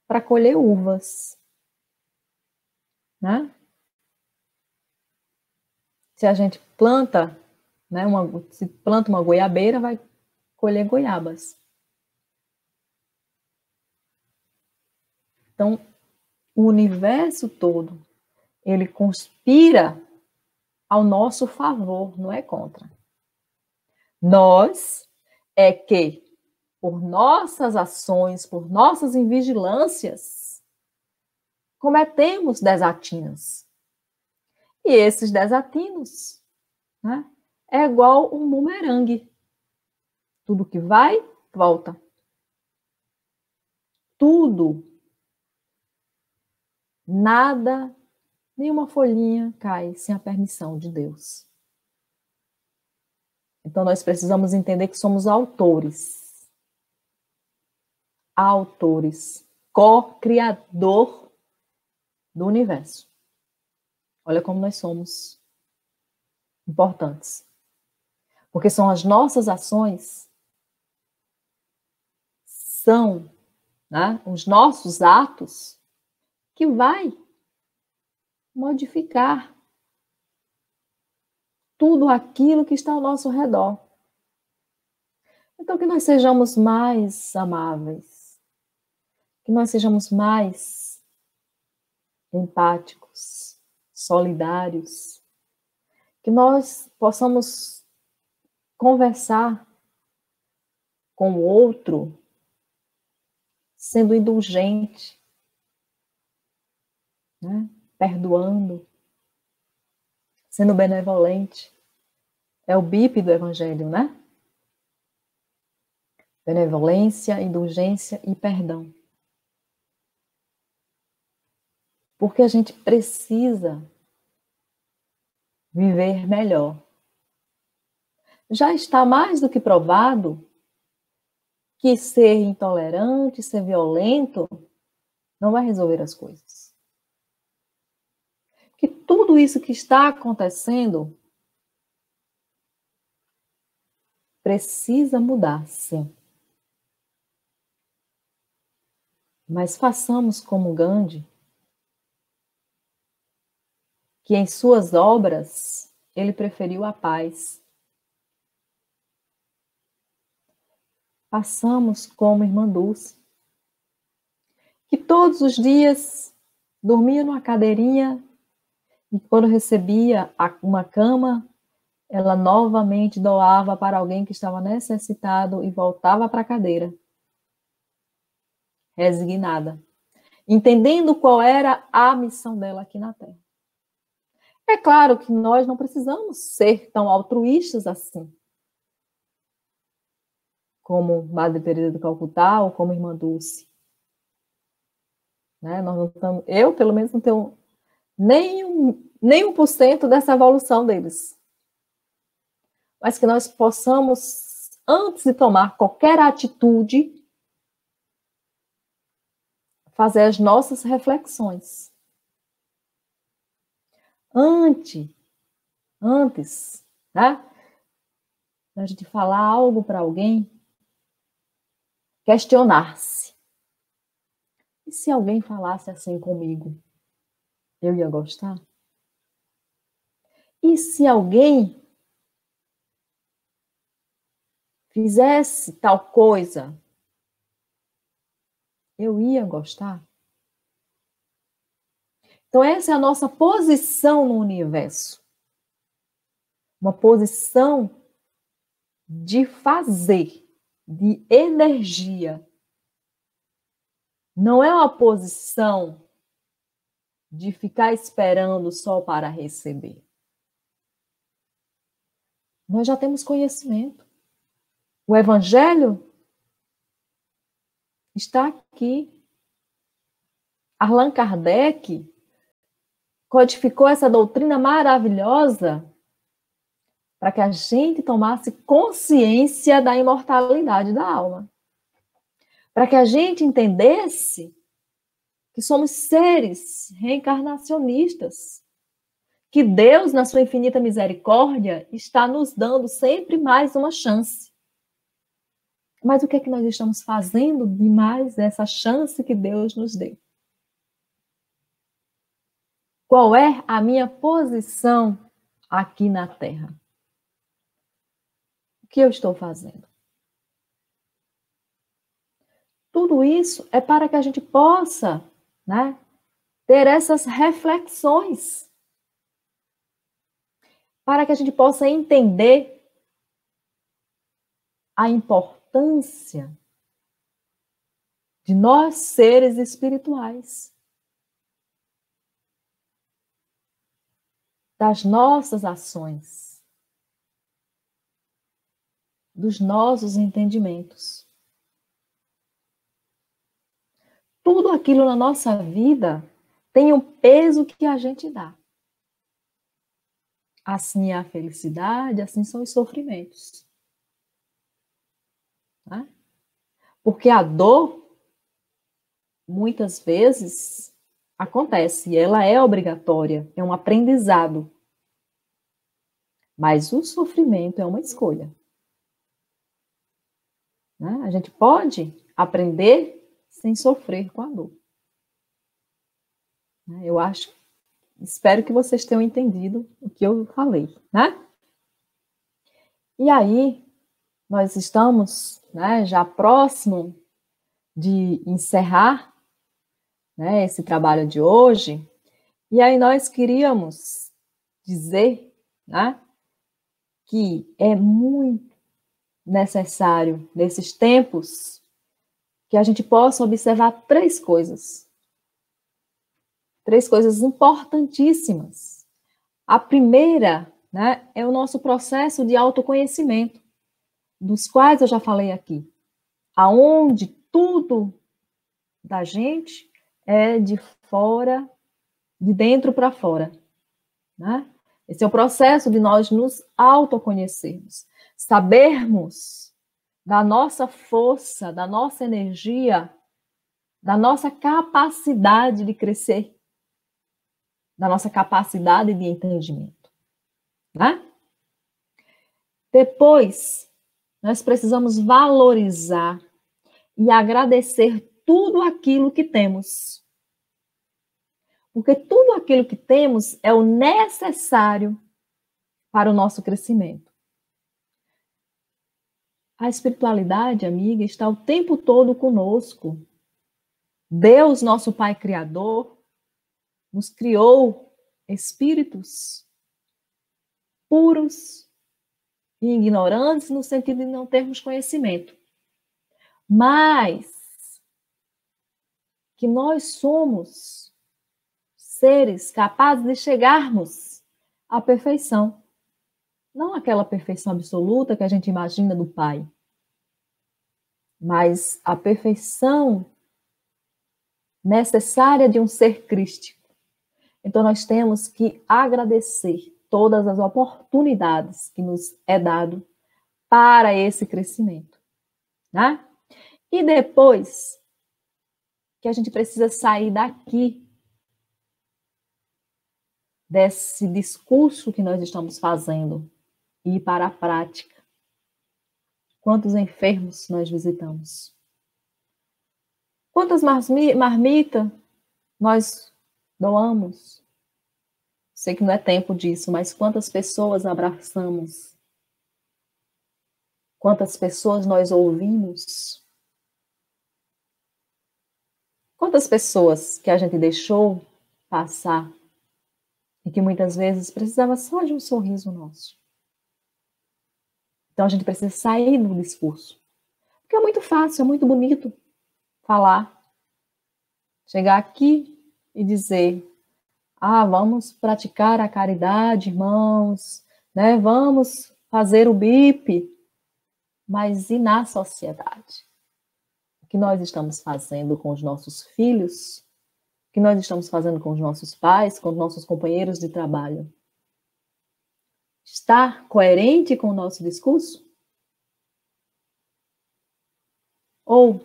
para colher uvas, né? Se a gente planta, né, se planta uma goiabeira, vai colher goiabas. Então, o universo todo, ele conspira ao nosso favor, não é contra. Nós é que, por nossas ações, por nossas invigilâncias, cometemos desatinos. E esses desatinos, né, é igual um bumerangue. Tudo que vai, volta. Tudo, nada, nenhuma folhinha cai sem a permissão de Deus. Então, nós precisamos entender que somos autores. Autores. Co-criador do universo. Olha como nós somos importantes. Porque são as nossas ações, são, né, os nossos atos que vai modificar tudo aquilo que está ao nosso redor. Então, que nós sejamos mais amáveis, que nós sejamos mais empáticos, solidários, que nós possamos conversar com o outro sendo indulgente, né? Perdoando, sendo benevolente. É o BIP do Evangelho, né? Benevolência, indulgência e perdão. Porque a gente precisa viver melhor. Já está mais do que provado que ser intolerante, ser violento, não vai resolver as coisas. Que tudo isso que está acontecendo precisa mudar, sim. Mas façamos como Gandhi, que em suas obras ele preferiu a paz. Façamos como Irmã Dulce, que todos os dias dormia numa cadeirinha e quando recebia uma cama, ela novamente doava para alguém que estava necessitado e voltava para a cadeira, resignada, entendendo qual era a missão dela aqui na Terra. É claro que nós não precisamos ser tão altruístas assim, como Madre Teresa de Calcutá ou como Irmã Dulce. Né? Nós não estamos, eu, pelo menos, não tenho nem 1% dessa evolução deles. Mas que nós possamos, antes de tomar qualquer atitude, fazer as nossas reflexões. Antes, né, a gente falar algo para alguém, questionar-se. E se alguém falasse assim comigo, eu ia gostar? E se alguém fizesse tal coisa, eu ia gostar? Então, essa é a nossa posição no universo. Uma posição de fazer, de energia, não é uma posição de ficar esperando só para receber. Nós já temos conhecimento. O Evangelho está aqui. Allan Kardec codificou essa doutrina maravilhosa para que a gente tomasse consciência da imortalidade da alma. Para que a gente entendesse que somos seres reencarnacionistas, que Deus, na sua infinita misericórdia, está nos dando sempre mais uma chance. Mas o que é que nós estamos fazendo de mais essa chance que Deus nos deu? Qual é a minha posição aqui na Terra? O que eu estou fazendo? Tudo isso é para que a gente possa, né, ter essas reflexões. Para que a gente possa entender a importância de nós seres espirituais, das nossas ações, dos nossos entendimentos. Tudo aquilo na nossa vida tem um peso que a gente dá. Assim é a felicidade, assim são os sofrimentos. Né? Porque a dor, muitas vezes, acontece, e ela é obrigatória, é um aprendizado. Mas o sofrimento é uma escolha. Né? A gente pode aprender sem sofrer com a dor. Eu espero que vocês tenham entendido o que eu falei, né? E aí, nós estamos, né, já próximo de encerrar, né, esse trabalho de hoje, e aí nós queríamos dizer, né, que é muito necessário, nesses tempos, que a gente possa observar três coisas importantíssimas. A primeira, né, é o nosso processo de autoconhecimento, dos quais eu já falei aqui, aonde tudo da gente é de fora, de dentro para fora, né? Esse é o processo de nós nos autoconhecermos, sabermos da nossa força, da nossa energia, da nossa capacidade de crescer, da nossa capacidade de entendimento, né? Depois, nós precisamos valorizar e agradecer tudo aquilo que temos. Porque tudo aquilo que temos é o necessário para o nosso crescimento. A espiritualidade, amiga, está o tempo todo conosco. Deus, nosso Pai Criador, nos criou espíritos puros e ignorantes no sentido de não termos conhecimento. Mas que nós somos seres capazes de chegarmos à perfeição. Não aquela perfeição absoluta que a gente imagina do Pai, mas a perfeição necessária de um ser crístico. Então nós temos que agradecer todas as oportunidades que nos é dado para esse crescimento, né? E depois que a gente precisa sair daqui desse discurso que nós estamos fazendo e ir para a prática. Quantos enfermos nós visitamos? Quantas marmitas nós doamos? Sei que não é tempo disso, mas quantas pessoas abraçamos? Quantas pessoas nós ouvimos? Quantas pessoas que a gente deixou passar e que muitas vezes precisava só de um sorriso nosso? Então a gente precisa sair do discurso. Porque é muito fácil, é muito bonito falar. chegar aqui e dizer: vamos praticar a caridade, irmãos, né? Vamos fazer o BIP, mas e na sociedade? O que nós estamos fazendo com os nossos filhos? O que nós estamos fazendo com os nossos pais, com os nossos companheiros de trabalho? Está coerente com o nosso discurso? Ou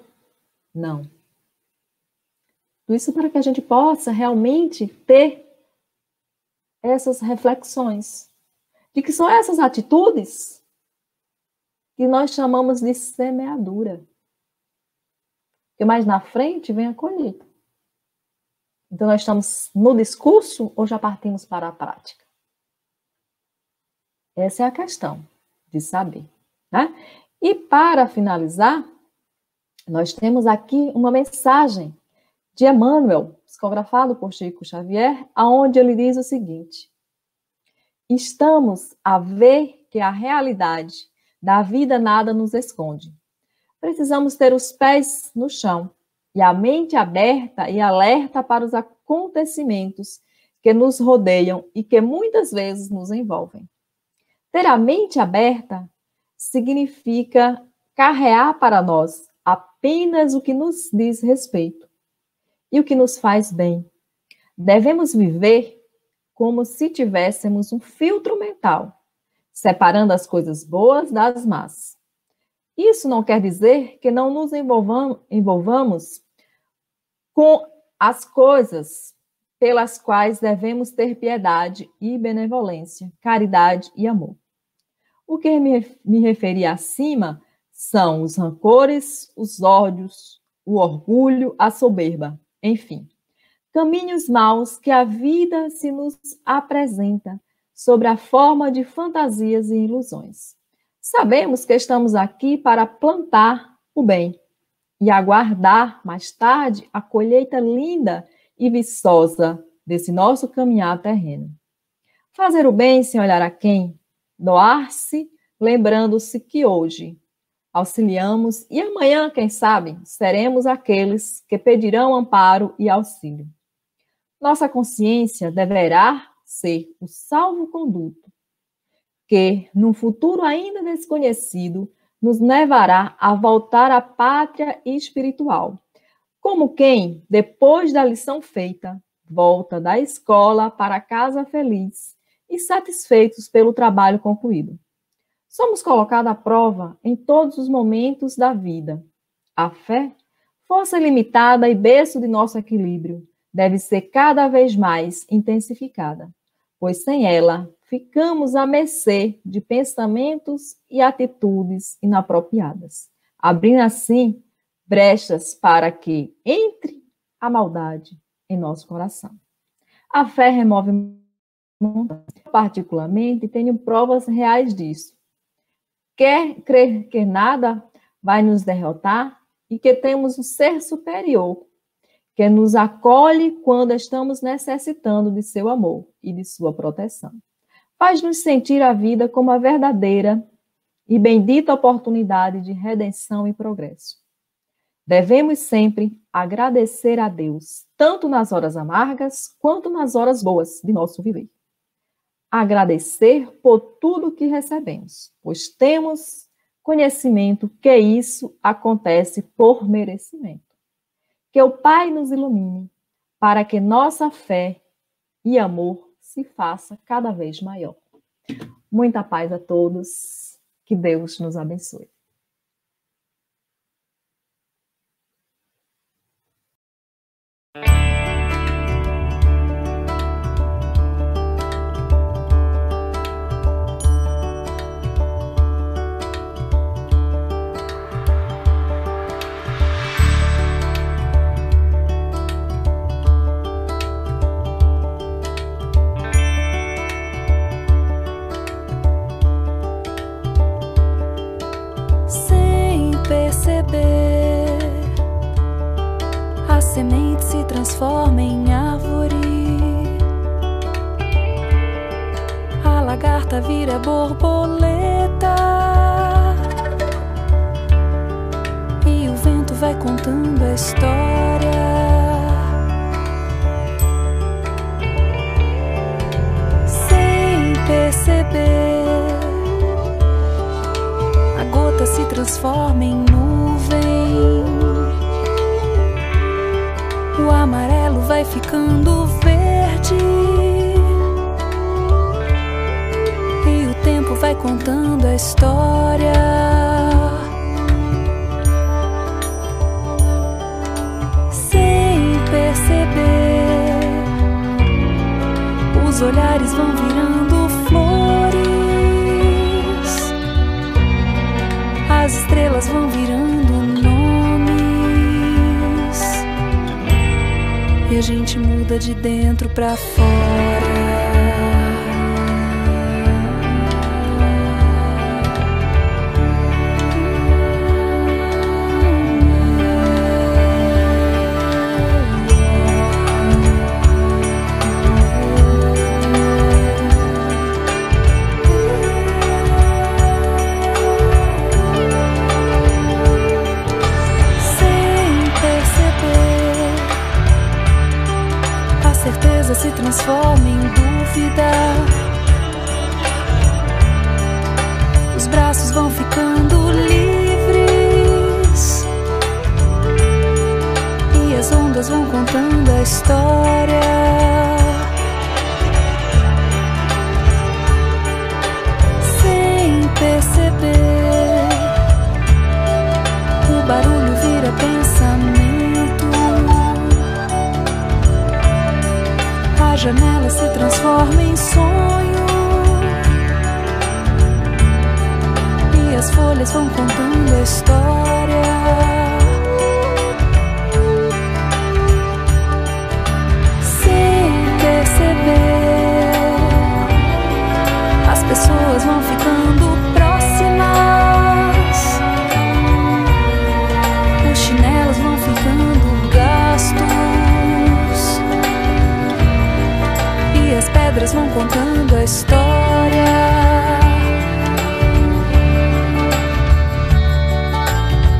não? Tudo isso para que a gente possa realmente ter essas reflexões, de que são essas atitudes que nós chamamos de semeadura. Porque mais na frente vem a colheita. Então nós estamos no discurso ou já partimos para a prática? Essa é a questão de saber, né? E para finalizar, nós temos aqui uma mensagem de Emmanuel, psicografado por Chico Xavier, aonde ele diz o seguinte: estamos a ver que a realidade da vida nada nos esconde. Precisamos ter os pés no chão e a mente aberta e alerta para os acontecimentos que nos rodeiam e que muitas vezes nos envolvem. Ter a mente aberta significa carrear para nós apenas o que nos diz respeito e o que nos faz bem. Devemos viver como se tivéssemos um filtro mental, separando as coisas boas das más. Isso não quer dizer que não nos envolvamos com as coisas pelas quais devemos ter piedade e benevolência, caridade e amor. O que me referi acima são os rancores, os ódios, o orgulho, a soberba, enfim, caminhos maus que a vida se nos apresenta sob a forma de fantasias e ilusões. Sabemos que estamos aqui para plantar o bem e aguardar mais tarde a colheita linda e viçosa desse nosso caminhar terreno. Fazer o bem sem olhar a quem, doar-se, lembrando-se que hoje auxiliamos e amanhã, quem sabe, seremos aqueles que pedirão amparo e auxílio. Nossa consciência deverá ser o salvo-conduto que, num futuro ainda desconhecido, nos levará a voltar à pátria espiritual, como quem, depois da lição feita, volta da escola para casa feliz e satisfeitos pelo trabalho concluído. Somos colocados à prova em todos os momentos da vida. A fé, força limitada e berço de nosso equilíbrio, deve ser cada vez mais intensificada, pois sem ela ficamos à mercê de pensamentos e atitudes inapropriadas, abrindo assim brechas para que entre a maldade em nosso coração. A fé remove montanhas. Particularmente, tenho provas reais disso. Quer crer que nada vai nos derrotar e que temos um ser superior que nos acolhe quando estamos necessitando de seu amor e de sua proteção. Faz-nos sentir a vida como a verdadeira e bendita oportunidade de redenção e progresso. Devemos sempre agradecer a Deus, tanto nas horas amargas quanto nas horas boas de nosso viver. Agradecer por tudo que recebemos, pois temos conhecimento que isso acontece por merecimento. Que o Pai nos ilumine para que nossa fé e amor se faça cada vez maior. Muita paz a todos, que Deus nos abençoe. A semente se transforma em árvore, a lagarta vira borboleta e o vento vai contando a história. se transforma em nuvem. O amarelo vai ficando verde e o tempo vai contando a história. Sem perceber, os olhares vão virando flores, as estrelas vão virando nomes, e a gente muda de dentro pra fora. Certeza se transforma em dúvida, os braços vão ficando livres e as ondas vão contando a história. Sem perceber, o barulho vira pensamento. A janela se transforma em sonho e as folhas vão contando a história. Sem perceber, as pessoas vão ficando próximas, os chinelos vão ficando gastos, as pedras vão contando a história.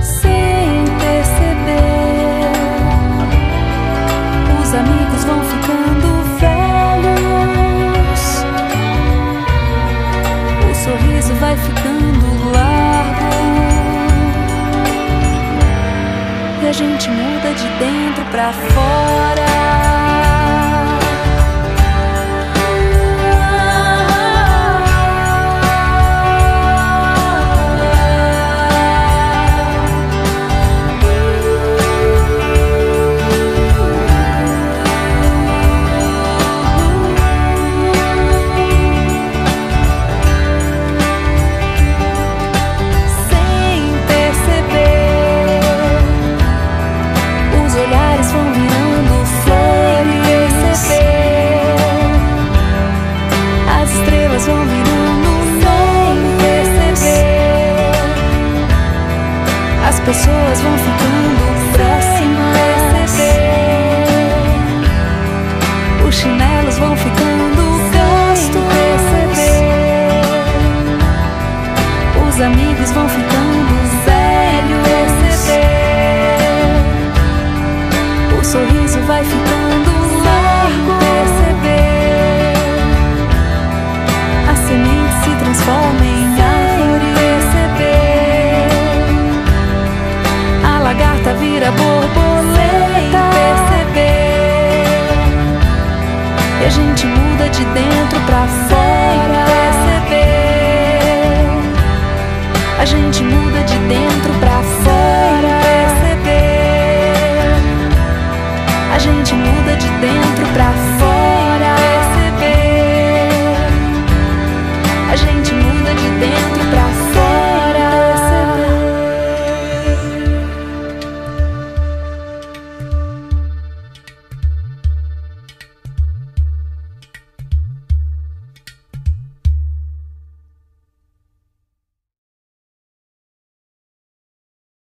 Sem perceber, os amigos vão ficando velhos, o sorriso vai ficando largo, e a gente muda de dentro pra fora. Vão virando sem perceber, as pessoas vão ficando próximas, os chinelos vão ficando gastos, os amigos vão ficando velhos, o sorriso vai ficando largo, a semente se transforma em árvore, a lagarta vira borboleta, e a gente muda de dentro pra fora. A gente muda de dentro pra fora. A gente muda de dentro pra fora.